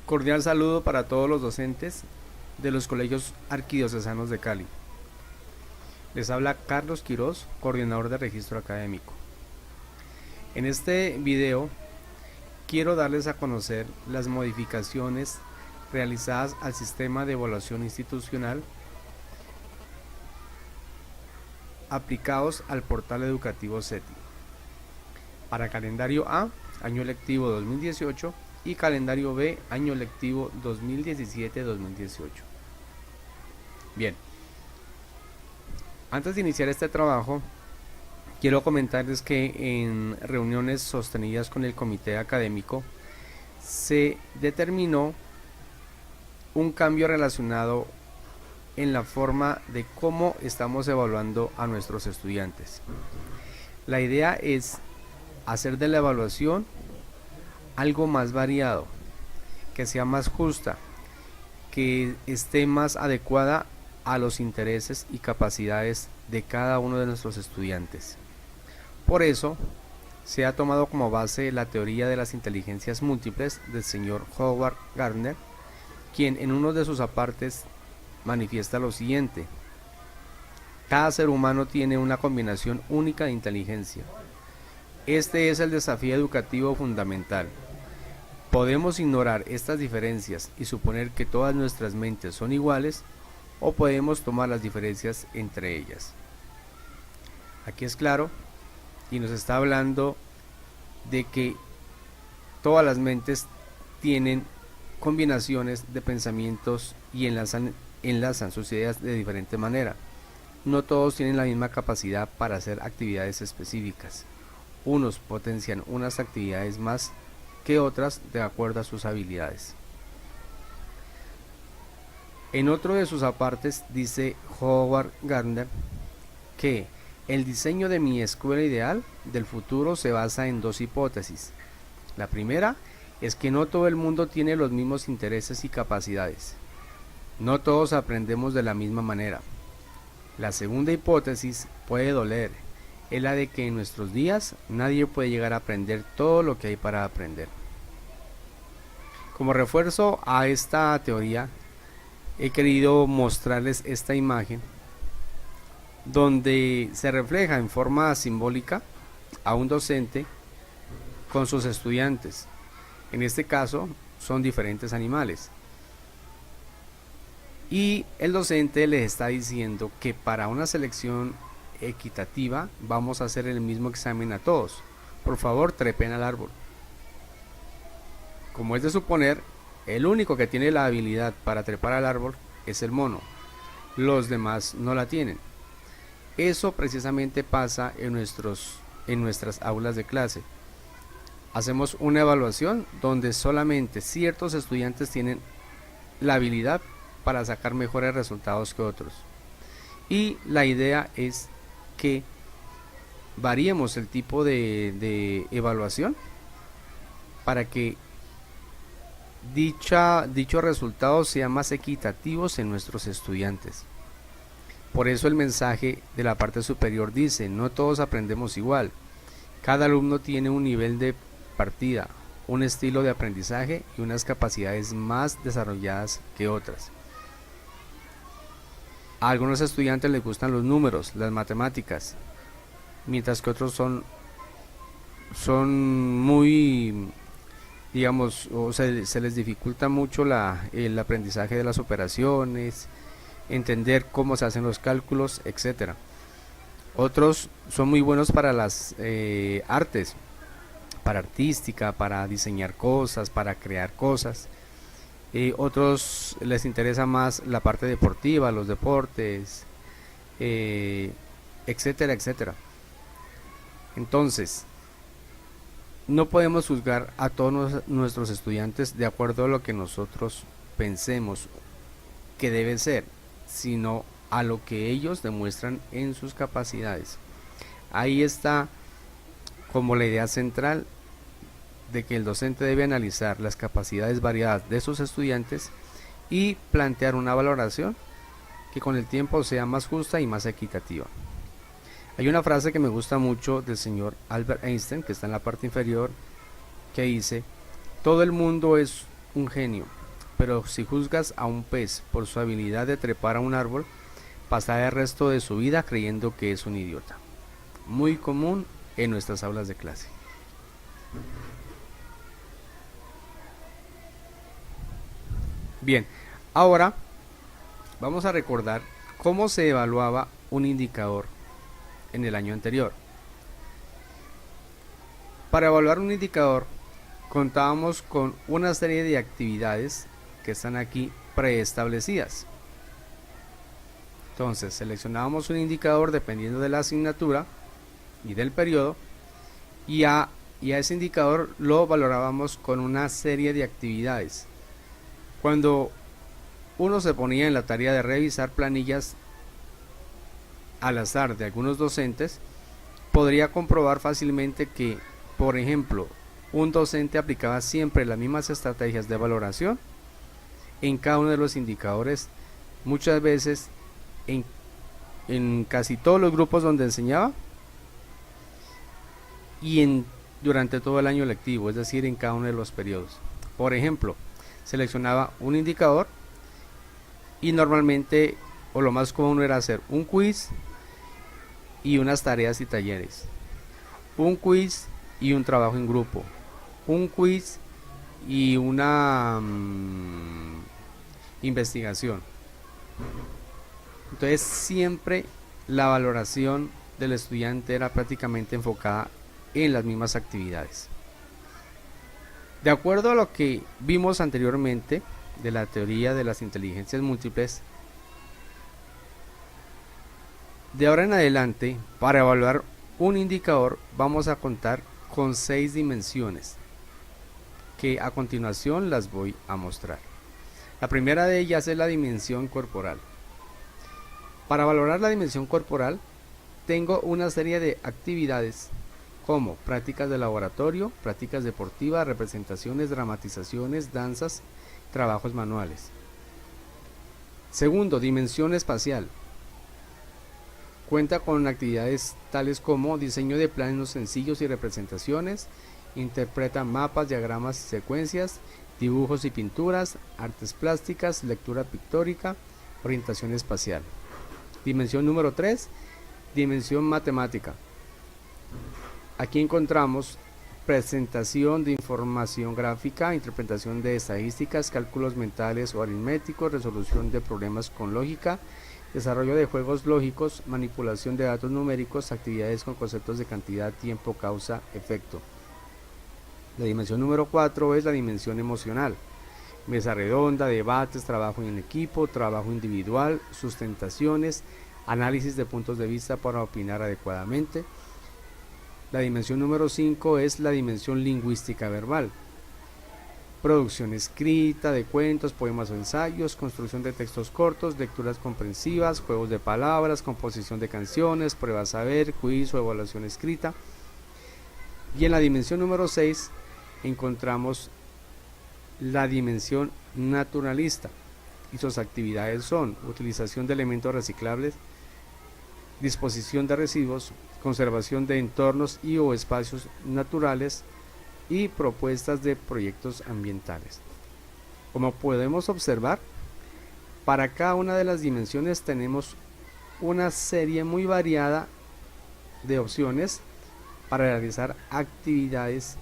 Cordial saludo para todos los docentes de los colegios arquidiocesanos de Cali. Les habla Carlos Quiroz, coordinador de registro académico. En este video quiero darles a conocer las modificaciones realizadas al sistema de evaluación institucional aplicados al portal educativo CETI para calendario A, año lectivo 2018, y calendario B, año lectivo 2017-2018. Bien, antes de iniciar este trabajo, quiero comentarles que en reuniones sostenidas con el comité académico se determinó un cambio relacionado en la forma de cómo estamos evaluando a nuestros estudiantes. La idea es hacer de la evaluación algo más variado, que sea más justa, que esté más adecuada a los intereses y capacidades de cada uno de nuestros estudiantes. Por eso, se ha tomado como base la teoría de las inteligencias múltiples del señor Howard Gardner, quien en uno de sus apartes manifiesta lo siguiente: cada ser humano tiene una combinación única de inteligencia. Este es el desafío educativo fundamental. Podemos ignorar estas diferencias y suponer que todas nuestras mentes son iguales, o podemos tomar las diferencias entre ellas. Aquí es claro, y nos está hablando de que todas las mentes tienen combinaciones de pensamientos y enlazan sus ideas de diferente manera. No todos tienen la misma capacidad para hacer actividades específicas. Unos potencian unas actividades más que otras de acuerdo a sus habilidades. En otro de sus apartes dice Howard Gardner que el diseño de mi escuela ideal del futuro se basa en dos hipótesis. La primera es que no todo el mundo tiene los mismos intereses y capacidades. No todos aprendemos de la misma manera. La segunda hipótesis puede doler, es la de que en nuestros días nadie puede llegar a aprender todo lo que hay para aprender. Como refuerzo a esta teoría, he querido mostrarles esta imagen donde se refleja en forma simbólica a un docente con sus estudiantes. En este caso son diferentes animales. Y el docente les está diciendo que para una selección equitativa vamos a hacer el mismo examen a todos. Por favor, trepen al árbol. Como es de suponer, el único que tiene la habilidad para trepar al árbol es el mono. Los demás no la tienen. Eso precisamente pasa en nuestras aulas de clase. Hacemos una evaluación donde solamente ciertos estudiantes tienen la habilidad para sacar mejores resultados que otros. Y la idea es que variemos el tipo de evaluación para que dichos resultados sean más equitativos en nuestros estudiantes. Por eso el mensaje de la parte superior dice: no todos aprendemos igual. Cada alumno tiene un nivel de partida, un estilo de aprendizaje y unas capacidades más desarrolladas que otras. A algunos estudiantes les gustan los números, las matemáticas, mientras que otros son muy, digamos, o se les dificulta mucho el aprendizaje de las operaciones, entender cómo se hacen los cálculos, etcétera. Otros son muy buenos para las artes, para artística, para diseñar cosas, para crear cosas. Otros les interesa más la parte deportiva, los deportes, etcétera, etcétera. Entonces, no podemos juzgar a todos nuestros estudiantes de acuerdo a lo que nosotros pensemos que debe ser, sino a lo que ellos demuestran en sus capacidades. Ahí está como la idea central de que el docente debe analizar las capacidades variadas de sus estudiantes y plantear una valoración que con el tiempo sea más justa y más equitativa. Hay una frase que me gusta mucho del señor Albert Einstein, que está en la parte inferior, que dice: todo el mundo es un genio, pero si juzgas a un pez por su habilidad de trepar a un árbol, pasará el resto de su vida creyendo que es un idiota. Muy común en nuestras aulas de clase. Bien, ahora vamos a recordar cómo se evaluaba un indicador en el año anterior. Para evaluar un indicador contábamos con una serie de actividades que están aquí preestablecidas. Entonces seleccionábamos un indicador dependiendo de la asignatura y del periodo, y a ese indicador lo valorábamos con una serie de actividades. Cuando uno se ponía en la tarea de revisar planillas al azar de algunos docentes, podría comprobar fácilmente que, por ejemplo, un docente aplicaba siempre las mismas estrategias de valoración en cada uno de los indicadores, muchas veces en casi todos los grupos donde enseñaba y durante todo el año lectivo, es decir, en cada uno de los periodos. Por ejemplo, seleccionaba un indicador y normalmente, o lo más común era hacer un quiz y unas tareas y talleres, un quiz y un trabajo en grupo, un quiz y una investigación. Entonces siempre la valoración del estudiante era prácticamente enfocada en las mismas actividades. De acuerdo a lo que vimos anteriormente de la teoría de las inteligencias múltiples, de ahora en adelante, para evaluar un indicador vamos a contar con 6 dimensiones, que a continuación las voy a mostrar. La primera de ellas es la dimensión corporal. Para valorar la dimensión corporal, tengo una serie de actividades como prácticas de laboratorio, prácticas deportivas, representaciones, dramatizaciones, danzas, trabajos manuales. Segundo, dimensión espacial. Cuenta con actividades tales como diseño de planos sencillos y representaciones, interpreta mapas, diagramas y secuencias, dibujos y pinturas, artes plásticas, lectura pictórica, orientación espacial. Dimensión número 3, dimensión matemática. Aquí encontramos presentación de información gráfica, interpretación de estadísticas, cálculos mentales o aritméticos, resolución de problemas con lógica, desarrollo de juegos lógicos, manipulación de datos numéricos, actividades con conceptos de cantidad, tiempo, causa, efecto. La dimensión número 4 es la dimensión emocional. Mesa redonda, debates, trabajo en equipo, trabajo individual, sustentaciones, análisis de puntos de vista para opinar adecuadamente. La dimensión número 5 es la dimensión lingüística verbal. Producción escrita de cuentos, poemas o ensayos, construcción de textos cortos, lecturas comprensivas, juegos de palabras, composición de canciones, pruebas saber, quiz o evaluación escrita. Y en la dimensión número 6 encontramos la dimensión naturalista, y sus actividades son utilización de elementos reciclables, disposición de residuos, conservación de entornos y o espacios naturales y propuestas de proyectos ambientales. Como podemos observar, para cada una de las dimensiones tenemos una serie muy variada de opciones para realizar actividades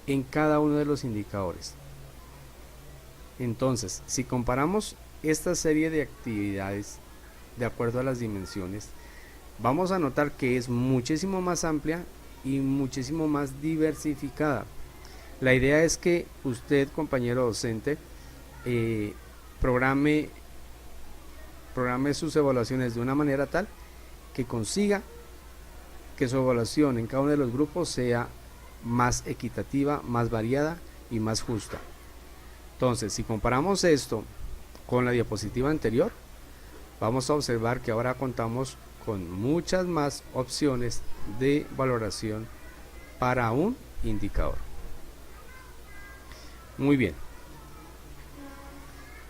en cada uno de los indicadores. Entonces, si comparamos esta serie de actividades de acuerdo a las dimensiones, vamos a notar que es muchísimo más amplia y muchísimo más diversificada. La idea es que usted, compañero docente, programe sus evaluaciones de una manera tal que consiga que su evaluación en cada uno de los grupos sea más equitativa, más variada y más justa. Entonces, si comparamos esto con la diapositiva anterior, vamos a observar que ahora contamos con muchas más opciones de valoración para un indicador. Muy bien.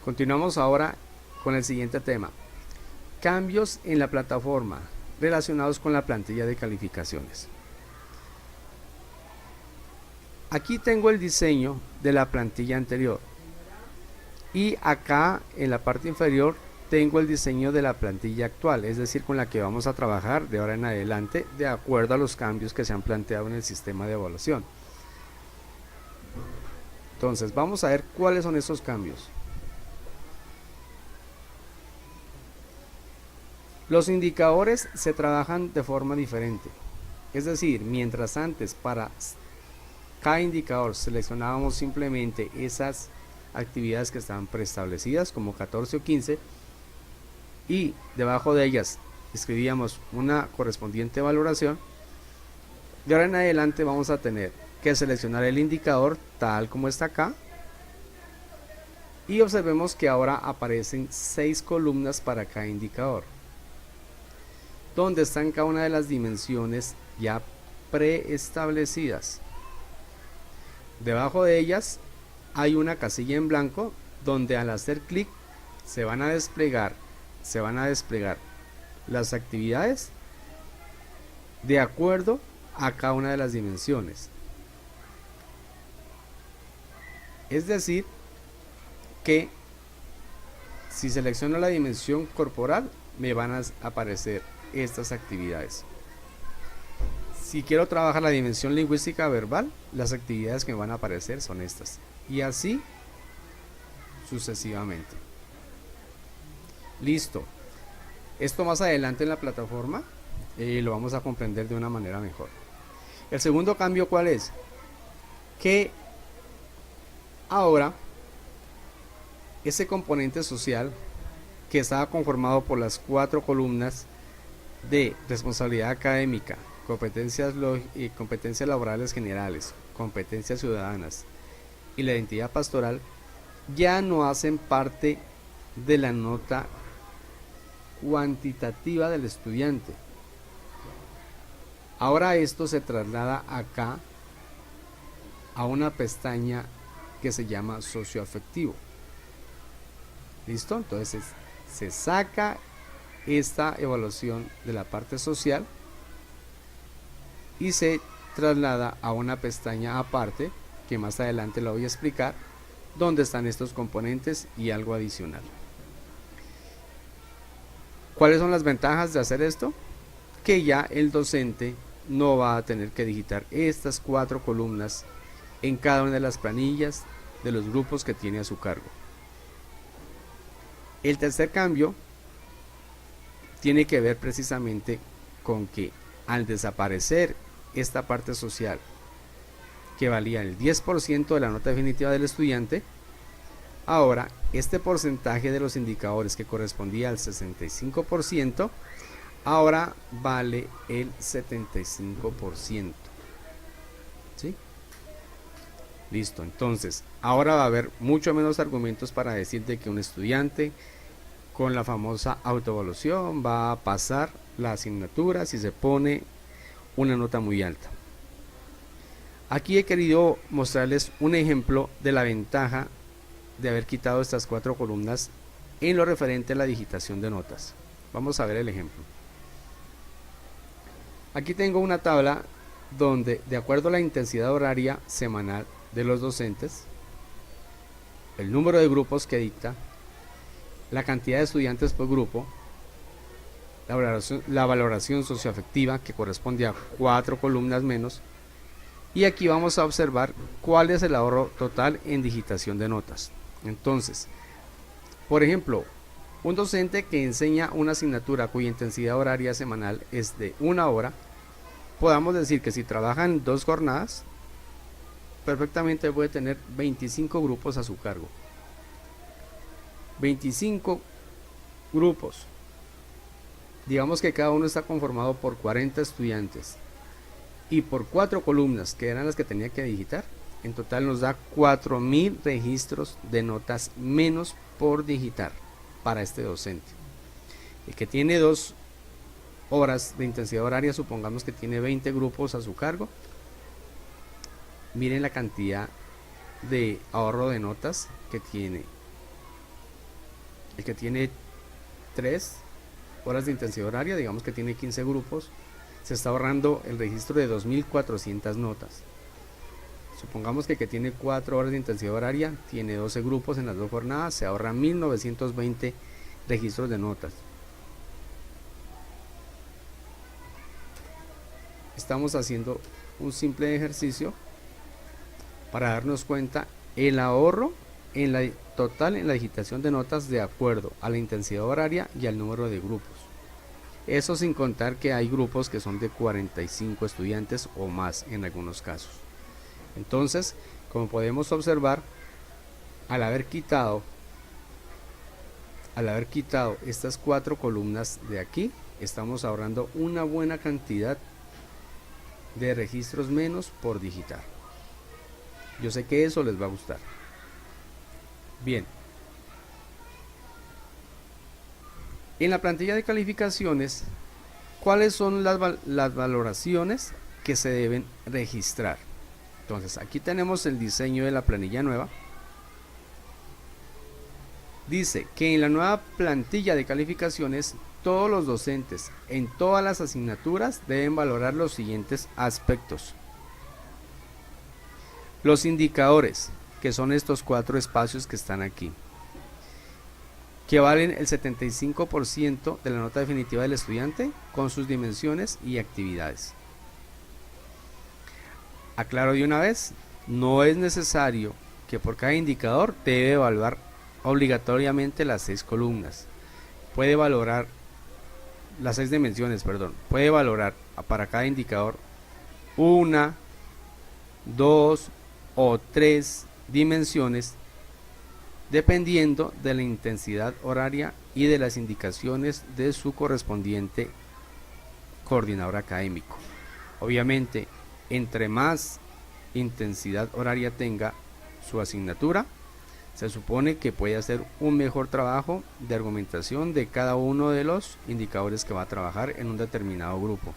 Continuamos ahora con el siguiente tema. Cambios en la plataforma relacionados con la plantilla de calificaciones. Aquí tengo el diseño de la plantilla anterior y acá en la parte inferior tengo el diseño de la plantilla actual, es decir, con la que vamos a trabajar de ahora en adelante de acuerdo a los cambios que se han planteado en el sistema de evaluación. Entonces vamos a ver cuáles son esos cambios. Los indicadores se trabajan de forma diferente, es decir, mientras antes para cada indicador seleccionábamos simplemente esas actividades que estaban preestablecidas como 14 o 15 y debajo de ellas escribíamos una correspondiente valoración, de ahora en adelante vamos a tener que seleccionar el indicador tal como está acá y observemos que ahora aparecen 6 columnas para cada indicador donde están cada una de las dimensiones ya preestablecidas. Debajo de ellas hay una casilla en blanco donde al hacer clic se van a desplegar las actividades de acuerdo a cada una de las dimensiones. Es decir, que si selecciono la dimensión corporal me van a aparecer estas actividades. Si quiero trabajar la dimensión lingüística verbal, las actividades que me van a aparecer son estas, y así sucesivamente. Listo. Esto más adelante en la plataforma lo vamos a comprender de una manera mejor. El segundo cambio, ¿cuál es? Que ahora ese componente social que estaba conformado por las 4 columnas de responsabilidad académica, competencias laborales generales, competencias ciudadanas y la identidad pastoral, ya no hacen parte de la nota cuantitativa del estudiante. Ahora esto se traslada acá a una pestaña que se llama socioafectivo. ¿Listo? Entonces se saca esta evaluación de la parte social y se traslada a una pestaña aparte que más adelante la voy a explicar, donde están estos componentes y algo adicional. ¿Cuáles son las ventajas de hacer esto? Que ya el docente no va a tener que digitar estas 4 columnas en cada una de las planillas de los grupos que tiene a su cargo. El tercer cambio tiene que ver precisamente con que al desaparecer esta parte social que valía el 10% de la nota definitiva del estudiante, ahora este porcentaje de los indicadores que correspondía al 65%, ahora vale el 75%. ¿Sí? Listo, entonces ahora va a haber mucho menos argumentos para decir de que un estudiante con la famosa autoevaluación va a pasar la asignatura si se pone una nota muy alta. Aquí he querido mostrarles un ejemplo de la ventaja de haber quitado estas 4 columnas en lo referente a la digitación de notas. Vamos a ver el ejemplo. Aquí tengo una tabla donde, de acuerdo a la intensidad horaria semanal de los docentes, el número de grupos que dicta, la cantidad de estudiantes por grupo, la valoración socioafectiva, que corresponde a 4 columnas menos, y aquí vamos a observar cuál es el ahorro total en digitación de notas. Entonces, por ejemplo, un docente que enseña una asignatura cuya intensidad horaria semanal es de 1 hora, podamos decir que si trabajan 2 jornadas, perfectamente puede tener 25 grupos a su cargo. 25 grupos. Digamos que cada uno está conformado por 40 estudiantes y por 4 columnas, que eran las que tenía que digitar. En total nos da 4000 registros de notas menos por digitar para este docente. El que tiene 2 horas de intensidad horaria, supongamos que tiene 20 grupos a su cargo. Miren la cantidad de ahorro de notas que tiene. El que tiene 3 horas de intensidad horaria, digamos que tiene 15 grupos, se está ahorrando el registro de 2400 notas. Supongamos que tiene 4 horas de intensidad horaria, tiene 12 grupos en las 2 jornadas, se ahorra 1920 registros de notas. Estamos haciendo un simple ejercicio para darnos cuenta el ahorro en la total en la digitación de notas de acuerdo a la intensidad horaria y al número de grupos. Eso sin contar que hay grupos que son de 45 estudiantes o más en algunos casos. Entonces, como podemos observar, al haber quitado estas 4 columnas de aquí, estamos ahorrando una buena cantidad de registros menos por digitar. Yo sé que eso les va a gustar. Bien. En la plantilla de calificaciones, ¿cuáles son las valoraciones que se deben registrar? Entonces, aquí tenemos el diseño de la planilla nueva. Dice que en la nueva plantilla de calificaciones, todos los docentes en todas las asignaturas deben valorar los siguientes aspectos. Los indicadores, que son estos 4 espacios que están aquí, que valen el 75% de la nota definitiva del estudiante con sus dimensiones y actividades. Aclaro de una vez, no es necesario que por cada indicador debe evaluar obligatoriamente las 6 columnas. Puede valorar las 6 dimensiones, perdón. Puede valorar para cada indicador 1, 2 o 3 dimensiones dependiendo de la intensidad horaria y de las indicaciones de su correspondiente coordinador académico. Obviamente, entre más intensidad horaria tenga su asignatura, se supone que puede hacer un mejor trabajo de argumentación de cada uno de los indicadores que va a trabajar en un determinado grupo.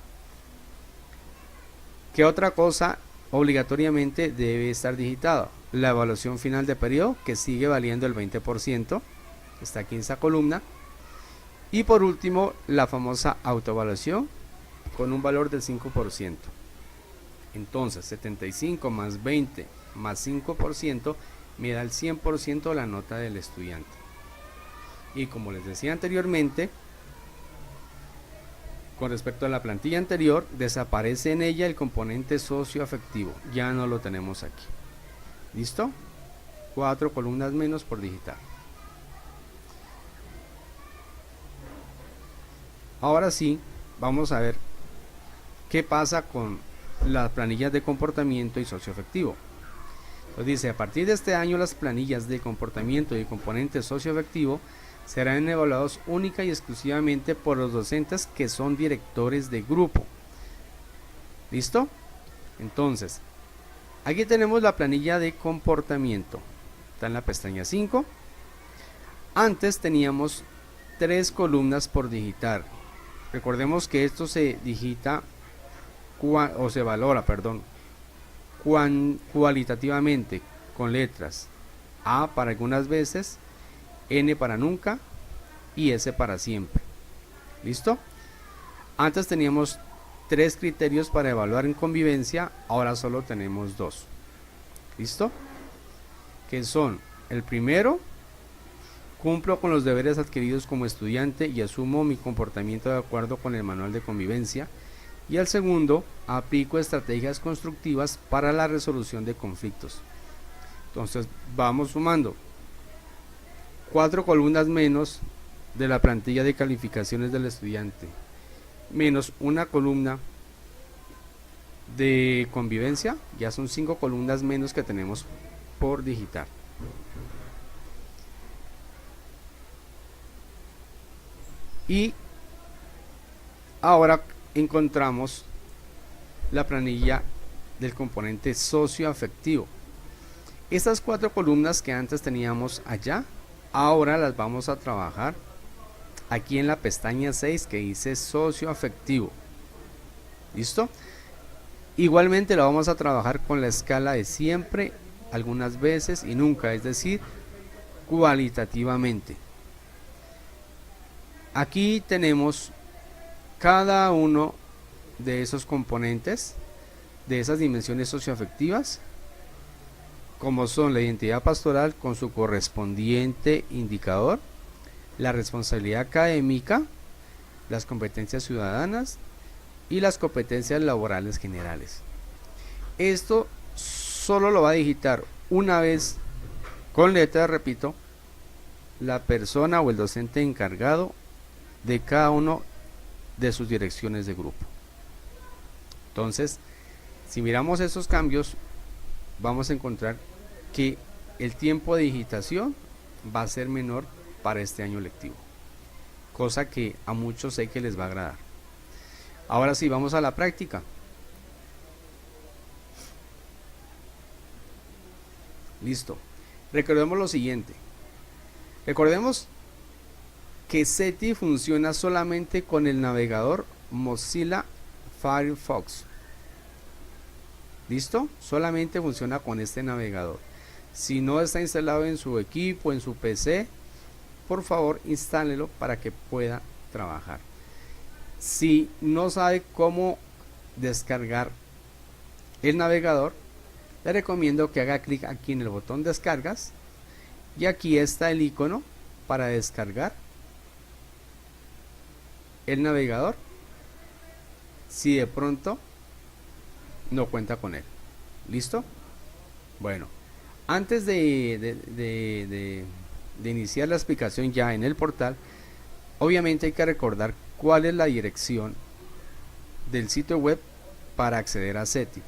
¿Qué otra cosa obligatoriamente debe estar digitada? La evaluación final de periodo, que sigue valiendo el 20%, está aquí en esa columna. Y por último, la famosa autoevaluación con un valor del 5%. Entonces, 75 más 20 más 5% me da el 100% de la nota del estudiante. Y como les decía anteriormente, con respecto a la plantilla anterior, desaparece en ella el componente socioafectivo. Ya no lo tenemos aquí. ¿Listo? 4 columnas menos por digitar. Ahora sí, vamos a ver qué pasa con las planillas de comportamiento y socioafectivo. Entonces dice, a partir de este año las planillas de comportamiento y componente socioafectivo serán evaluados única y exclusivamente por los docentes que son directores de grupo. ¿Listo? Entonces, aquí tenemos la planilla de comportamiento. Está en la pestaña 5. Antes teníamos 3 columnas por digitar. Recordemos que esto se digita o se valora, perdón, cualitativamente con letras A para algunas veces, N para nunca y S para siempre. ¿Listo? Antes teníamos 3 criterios para evaluar en convivencia, ahora solo tenemos 2. ¿Listo? Que son, el primero, cumplo con los deberes adquiridos como estudiante y asumo mi comportamiento de acuerdo con el manual de convivencia. Y el segundo, aplico estrategias constructivas para la resolución de conflictos. Entonces vamos sumando 4 columnas menos de la plantilla de calificaciones del estudiante, menos una columna de convivencia, ya son 5 columnas menos que tenemos por digitar. Y ahora encontramos la planilla del componente socioafectivo. Estas 4 columnas que antes teníamos allá, ahora las vamos a trabajar aquí en la pestaña 6 que dice socioafectivo. ¿Listo? Igualmente la vamos a trabajar con la escala de siempre, algunas veces y nunca, es decir, cualitativamente. Aquí tenemos cada uno de esos componentes, de esas dimensiones socioafectivas, como son la identidad pastoral con su correspondiente indicador, la responsabilidad académica, las competencias ciudadanas y las competencias laborales generales. Esto solo lo va a digitar una vez con letra, repito, la persona o el docente encargado de cada uno de sus direcciones de grupo. Entonces, si miramos esos cambios, vamos a encontrar que el tiempo de digitación va a ser menor para este año lectivo, cosa que a muchos sé que les va a agradar. Ahora sí, vamos a la práctica. Listo. Recordemos lo siguiente. Recordemos que SETI funciona solamente con el navegador Mozilla Firefox. ¿Listo? Solamente funciona con este navegador. Si no está instalado en su equipo, en su PC, por favor instálelo para que pueda trabajar. Si no sabe cómo descargar el navegador, le recomiendo que haga clic aquí en el botón descargas y aquí está el icono para descargar el navegador si de pronto no cuenta con él. ¿Listo? Bueno, antes de iniciar la explicación ya en el portal, obviamente hay que recordar cuál es la dirección del sitio web para acceder a SETI.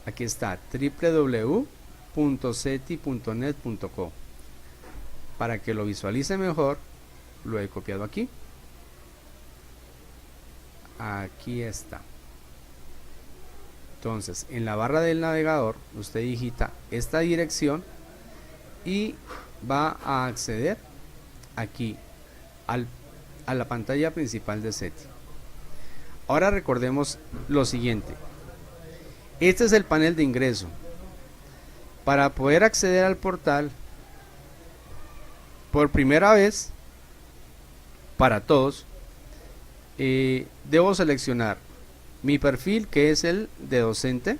Aquí está www.seti.net.co. Para que lo visualice mejor, lo he copiado aquí. Aquí está. Entonces, en la barra del navegador, usted digita esta dirección y va a acceder aquí a la pantalla principal de SETI. Ahora recordemos lo siguiente. Este es el panel de ingreso. Para poder acceder al portal por primera vez, para todos, debo seleccionar mi perfil, que es el de docente,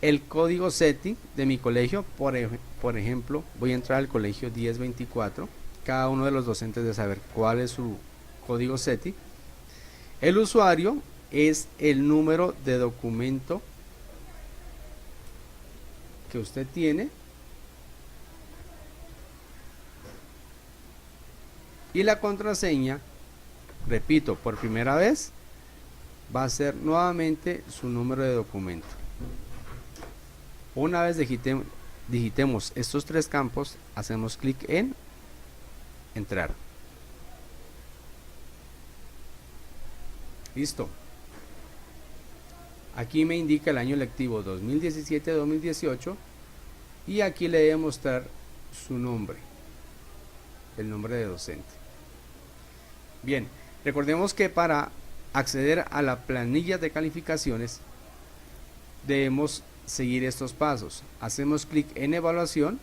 el código SETI de mi colegio. Por ejemplo, voy a entrar al colegio 1024. Cada uno de los docentes debe saber cuál es su código SETI. El usuario es el número de documento que usted tiene y la contraseña, repito, por primera vez va a ser nuevamente su número de documento. Una vez digitemos estos tres campos, hacemos clic en entrar. Listo. Aquí me indica el año lectivo 2017-2018 y aquí le debe mostrar su nombre, el nombre de docente. Bien, recordemos que para acceder a la planilla de calificaciones debemos seguir estos pasos. Hacemos clic en evaluación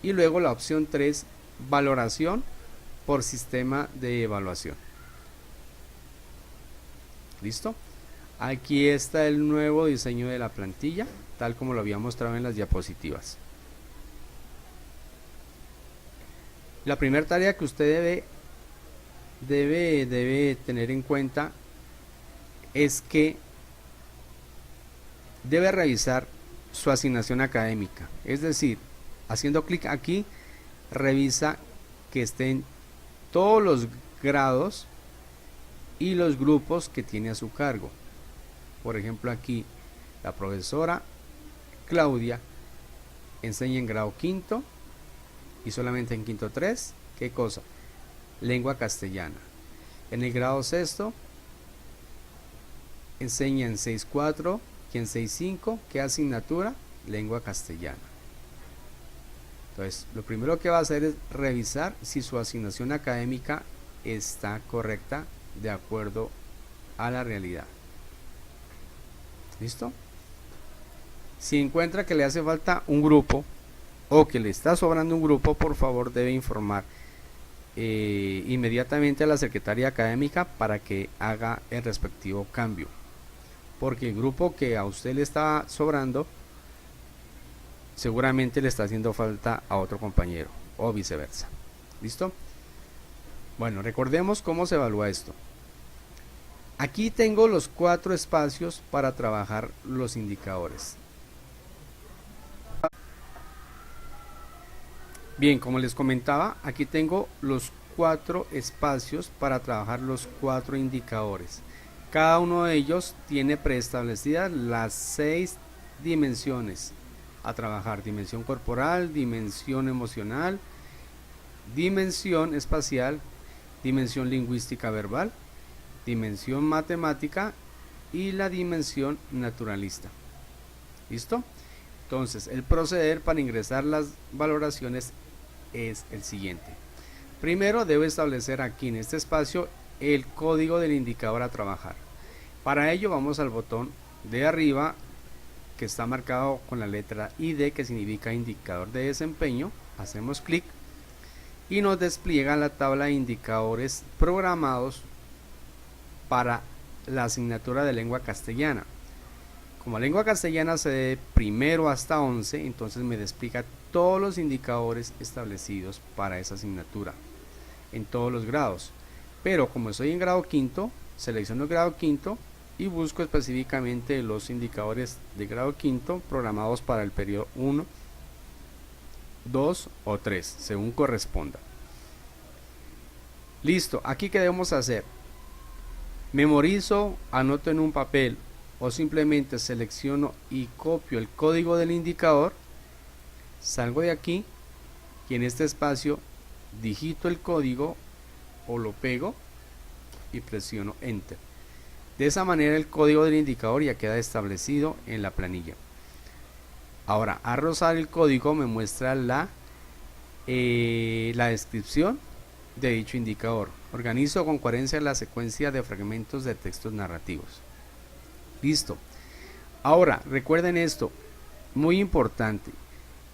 y luego la opción 3, valoración por sistema de evaluación. ¿Listo? Aquí está el nuevo diseño de la plantilla, tal como lo había mostrado en las diapositivas. La primera tarea que usted debe tener en cuenta es que debe revisar su asignación académica. Es decir, haciendo clic aquí, revisa que estén todos los grados y los grupos que tiene a su cargo. Por ejemplo, aquí la profesora Claudia enseña en grado quinto y solamente en quinto 3, ¿qué cosa? Lengua castellana. En el grado sexto enseña en 6.4 y en 6.5, ¿qué asignatura? Lengua castellana. Entonces, lo primero que va a hacer es revisar si su asignación académica está correcta de acuerdo a la realidad. ¿Listo? Si encuentra que le hace falta un grupo o que le está sobrando un grupo, por favor debe informar inmediatamente a la secretaria académica para que haga el respectivo cambio. porque el grupo que a usted le está sobrando seguramente le está haciendo falta a otro compañero o viceversa. ¿Listo? Bueno, recordemos cómo se evalúa esto. Aquí tengo los 4 espacios para trabajar los indicadores. Bien, como les comentaba, aquí tengo los 4 espacios para trabajar los 4 indicadores. Cada uno de ellos tiene preestablecidas las 6 dimensiones a trabajar: dimensión corporal, dimensión emocional, dimensión espacial, dimensión lingüística verbal, dimensión matemática y la dimensión naturalista. ¿Listo? Entonces, el proceder para ingresar las valoraciones es el siguiente. Primero debo establecer aquí en este espacio el código del indicador a trabajar. Para ello vamos al botón de arriba que está marcado con la letra ID, que significa indicador de desempeño. Hacemos clic y nos despliega la tabla de indicadores programados para la asignatura de lengua castellana. Como lengua castellana se de primero hasta 11, entonces me despliega todos los indicadores establecidos para esa asignatura en todos los grados. Pero como estoy en grado quinto, selecciono el grado quinto y busco específicamente los indicadores de grado quinto programados para el periodo 1, 2 o 3, según corresponda. Listo, aquí ¿qué debemos hacer? Memorizo, anoto en un papel o simplemente selecciono y copio el código del indicador, salgo de aquí y en este espacio digito el código o lo pego y presiono Enter. De esa manera el código del indicador ya queda establecido en la planilla. Ahora, al rozar el código me muestra la descripción de dicho indicador. Organizo con coherencia la secuencia de fragmentos de textos narrativos. Listo. Ahora, recuerden esto, muy importante.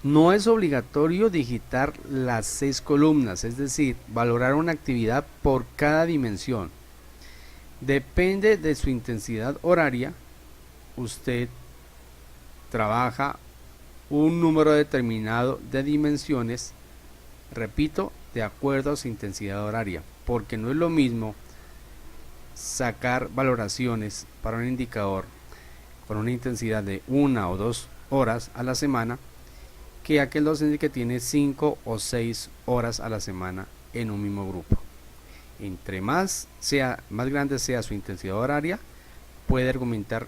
No es obligatorio digitar las 6 columnas, es decir, valorar una actividad por cada dimensión. Depende de su intensidad horaria, usted trabaja un número determinado de dimensiones, repito, de acuerdo a su intensidad horaria, porque no es lo mismo sacar valoraciones para un indicador con una intensidad de 1 o 2 horas a la semana que aquel docente que tiene 5 o 6 horas a la semana en un mismo grupo. Entre más grande sea su intensidad horaria, puede argumentar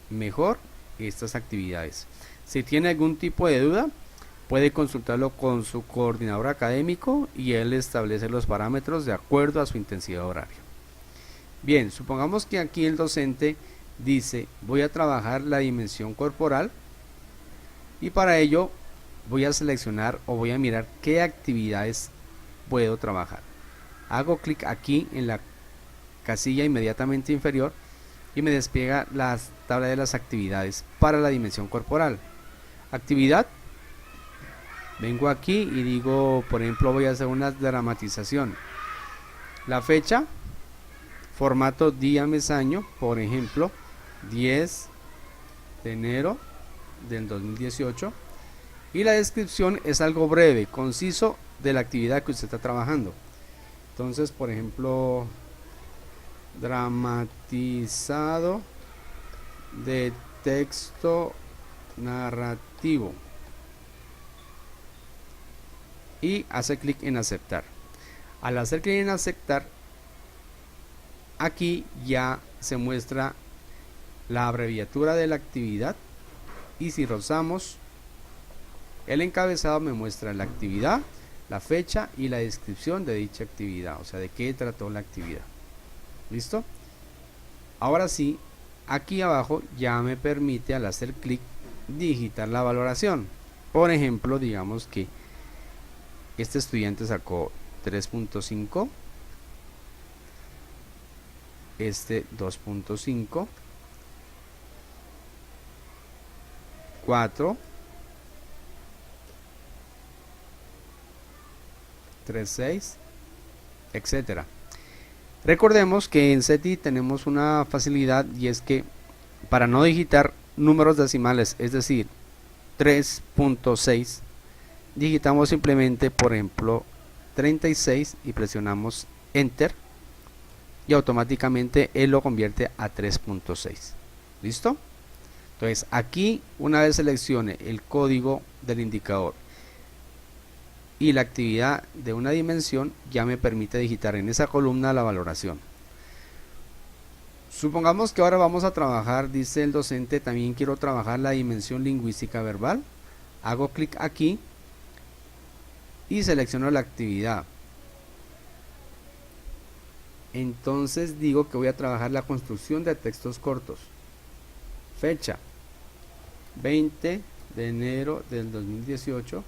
mejor estas actividades. Si tiene algún tipo de duda, puede consultarlo con su coordinador académico y él establece los parámetros de acuerdo a su intensidad horaria. Bien, supongamos que aquí el docente dice: voy a trabajar la dimensión corporal, y para ello voy a seleccionar o voy a mirar qué actividades puedo trabajar. Hago clic aquí en la casilla inmediatamente inferior y me despliega la tabla de las actividades para la dimensión corporal. Actividad, vengo aquí y digo, por ejemplo, voy a hacer una dramatización. La fecha, formato día, mes, año, por ejemplo 10 de enero del 2018, y la descripción es algo breve, conciso de la actividad que usted está trabajando. Entonces, por ejemplo, dramatizado de texto narrativo, y hace clic en aceptar. Al hacer clic en aceptar, aquí ya se muestra la abreviatura de la actividad, y si rozamos el encabezado me muestra la actividad, la fecha y la descripción de dicha actividad, o sea, de qué trató la actividad. ¿Listo? Ahora sí, aquí abajo ya me permite, al hacer clic, digitar la valoración. Por ejemplo, digamos que este estudiante sacó 3.5, este 2.5, 4, 3.6, etcétera. Recordemos que en SETI tenemos una facilidad, y es que para no digitar números decimales, es decir, 3.6, digitamos simplemente, por ejemplo, 36 y presionamos Enter y automáticamente él lo convierte a 3.6. ¿Listo? Entonces aquí, una vez seleccione el código del indicador y la actividad de una dimensión, ya me permite digitar en esa columna la valoración. Supongamos que ahora vamos a trabajar, dice el docente, también quiero trabajar la dimensión lingüística verbal. Hago clic aquí y selecciono la actividad. Entonces digo que voy a trabajar la construcción de textos cortos. Fecha 20 de enero del 2018.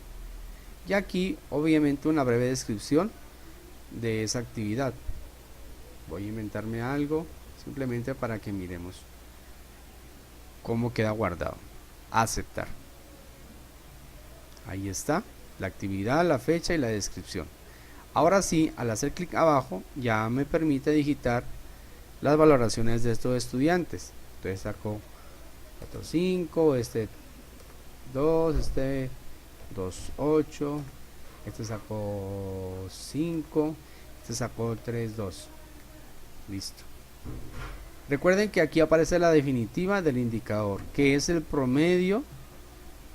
Y aquí obviamente una breve descripción de esa actividad. Voy a inventarme algo simplemente para que miremos cómo queda guardado. Aceptar. Ahí está la actividad, la fecha y la descripción. Ahora sí, al hacer clic abajo ya me permite digitar las valoraciones de estos estudiantes. Entonces saco 4.5, este 2, este 2.8, este sacó 5, este sacó 3.2. Listo. Recuerden que aquí aparece la definitiva del indicador, que es el promedio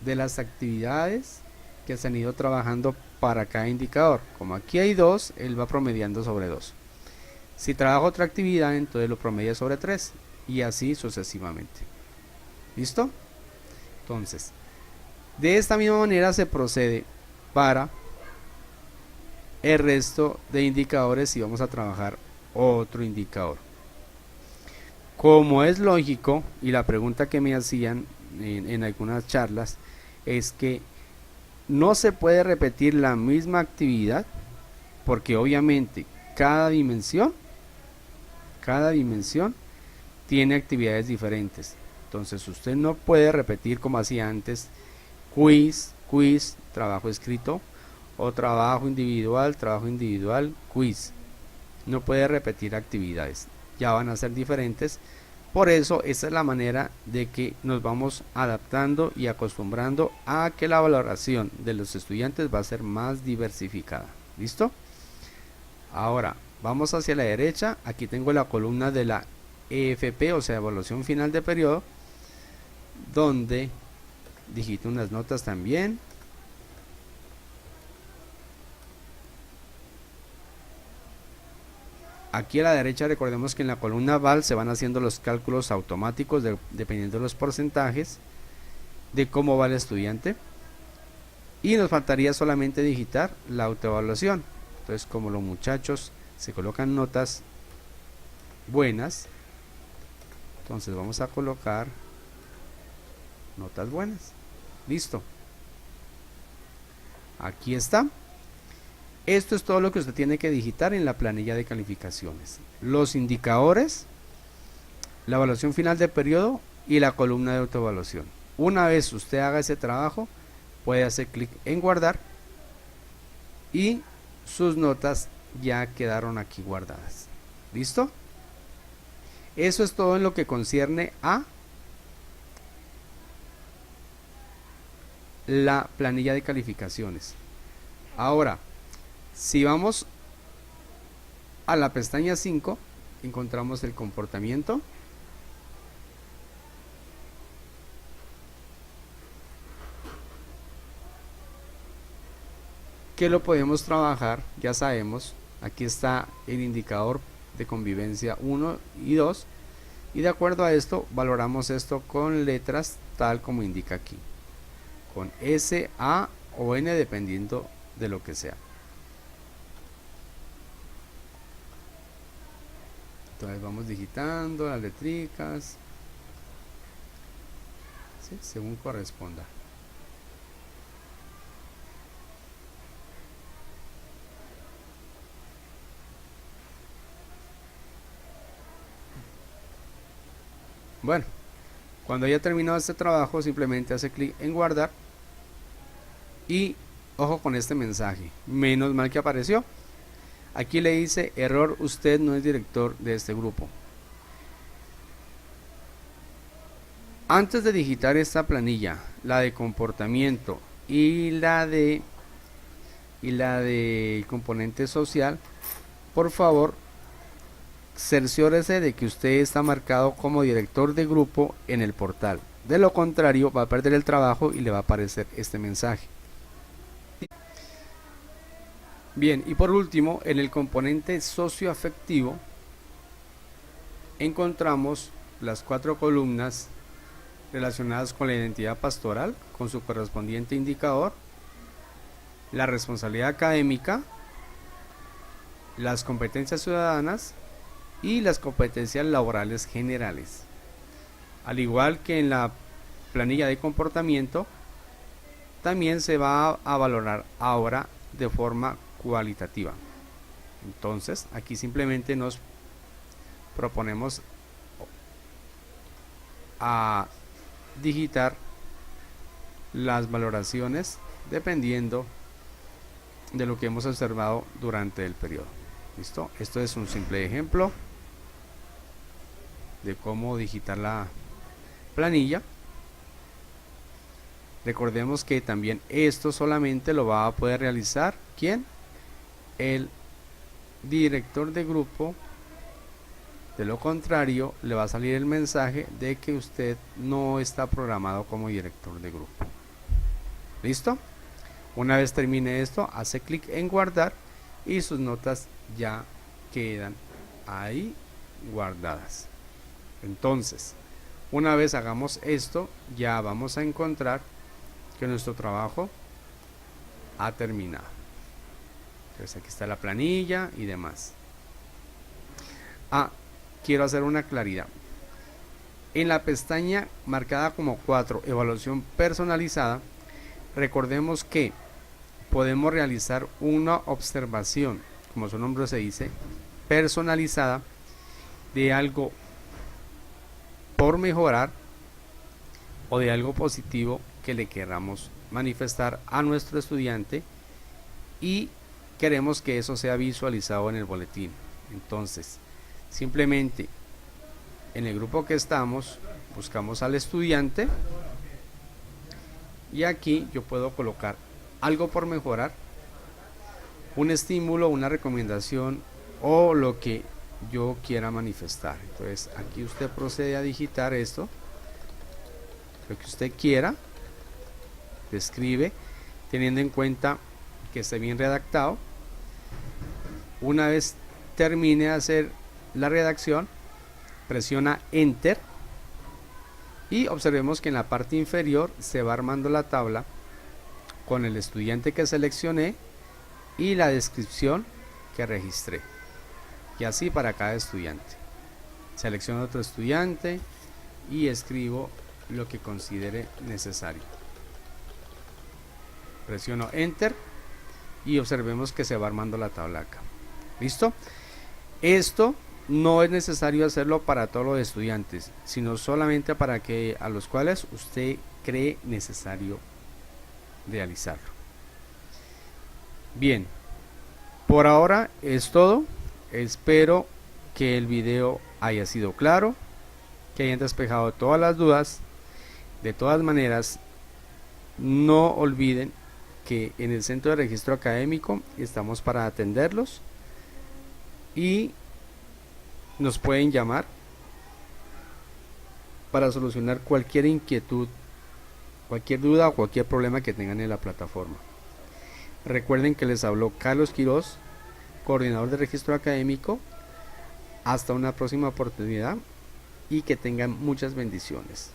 de las actividades que se han ido trabajando para cada indicador. Como aquí hay 2, él va promediando sobre 2. Si trabajo otra actividad, entonces lo promedia sobre 3 y así sucesivamente. ¿Listo? Entonces, de esta misma manera se procede para el resto de indicadores si vamos a trabajar otro indicador. Como es lógico, y la pregunta que me hacían en algunas charlas es que no se puede repetir la misma actividad porque obviamente cada dimensión tiene actividades diferentes. Entonces usted no puede repetir como hacía antes quiz, trabajo escrito, o trabajo individual, quiz. No puede repetir actividades, ya van a ser diferentes. Por eso esta es la manera de que nos vamos adaptando y acostumbrando a que la valoración de los estudiantes va a ser más diversificada. ¿Listo? Ahora vamos hacia la derecha. Aquí tengo la columna de la EFP, o sea, evaluación final de periodo, donde digito unas notas también. Aquí a la derecha recordemos que en la columna VAL se van haciendo los cálculos automáticos dependiendo de los porcentajes de cómo va el estudiante, y nos faltaría solamente digitar la autoevaluación. Entonces, como los muchachos se colocan notas buenas, entonces vamos a colocar notas buenas. Listo, aquí está. Esto es todo lo que usted tiene que digitar en la planilla de calificaciones: los indicadores, la evaluación final de periodo y la columna de autoevaluación. Una vez usted haga ese trabajo, puede hacer clic en guardar y sus notas ya quedaron aquí guardadas. ¿Listo? Eso es todo en lo que concierne a la planilla de calificaciones. Ahora, si vamos a la pestaña 5, encontramos el comportamiento. Que lo podemos trabajar, ya sabemos, aquí está el indicador de convivencia 1 y 2, y de acuerdo a esto valoramos esto con letras tal como indica aquí, con S, A o N dependiendo de lo que sea. Entonces vamos digitando las letricas, ¿sí?, según corresponda. Bueno, cuando haya terminado este trabajo simplemente hace clic en guardar y ojo con este mensaje, menos mal que apareció. Aquí le dice error, usted no es director de este grupo. Antes de digitar esta planilla, la de comportamiento y la de componente social, por favor, cerciórese de que usted está marcado como director de grupo en el portal. De lo contrario, va a perder el trabajo y le va a aparecer este mensaje. Bien, y por último, en el componente socioafectivo encontramos las 4 columnas relacionadas con la identidad pastoral, con su correspondiente indicador, la responsabilidad académica, las competencias ciudadanas y las competencias laborales generales. Al igual que en la planilla de comportamiento, también se va a valorar ahora de forma cualitativa. Entonces, aquí simplemente nos proponemos a digitar las valoraciones dependiendo de lo que hemos observado durante el periodo. ¿Listo? Esto es un simple ejemplo de cómo digitar la planilla. Recordemos que también esto solamente lo va a poder realizar ¿quién? El director de grupo. De lo contrario, le va a salir el mensaje de que usted no está programado como director de grupo. ¿Listo? Una vez termine esto, hace clic en guardar y sus notas ya quedan ahí guardadas. Entonces, una vez hagamos esto, ya vamos a encontrar que nuestro trabajo ha terminado. Entonces aquí está la planilla y demás. Quiero hacer una claridad. En la pestaña marcada como 4, evaluación personalizada, recordemos que podemos realizar una observación, como su nombre se dice, personalizada de algo por mejorar o de algo positivo que le queramos manifestar a nuestro estudiante y queremos que eso sea visualizado en el boletín. Entonces, simplemente en el grupo que estamos buscamos al estudiante y aquí yo puedo colocar algo por mejorar, un estímulo, una recomendación o lo que yo quiera manifestar. Entonces aquí usted procede a digitar esto, lo que usted quiera, describe teniendo en cuenta que esté bien redactado. Una vez termine de hacer la redacción, presiona Enter y observemos que en la parte inferior se va armando la tabla con el estudiante que seleccioné y la descripción que registré, y así para cada estudiante. Selecciono otro estudiante y escribo lo que considere necesario. Presiono Enter y observemos que se va armando la tabla acá. ¿Listo? Esto no es necesario hacerlo para todos los estudiantes, sino solamente para a los cuales usted cree necesario realizarlo. Bien, por ahora es todo. Espero que el video haya sido claro, que hayan despejado todas las dudas. De todas maneras, no olviden que en el Centro de Registro Académico estamos para atenderlos y nos pueden llamar para solucionar cualquier inquietud, cualquier duda o cualquier problema que tengan en la plataforma. Recuerden que les habló Carlos Quiroz, coordinador de registro académico. Hasta una próxima oportunidad y que tengan muchas bendiciones.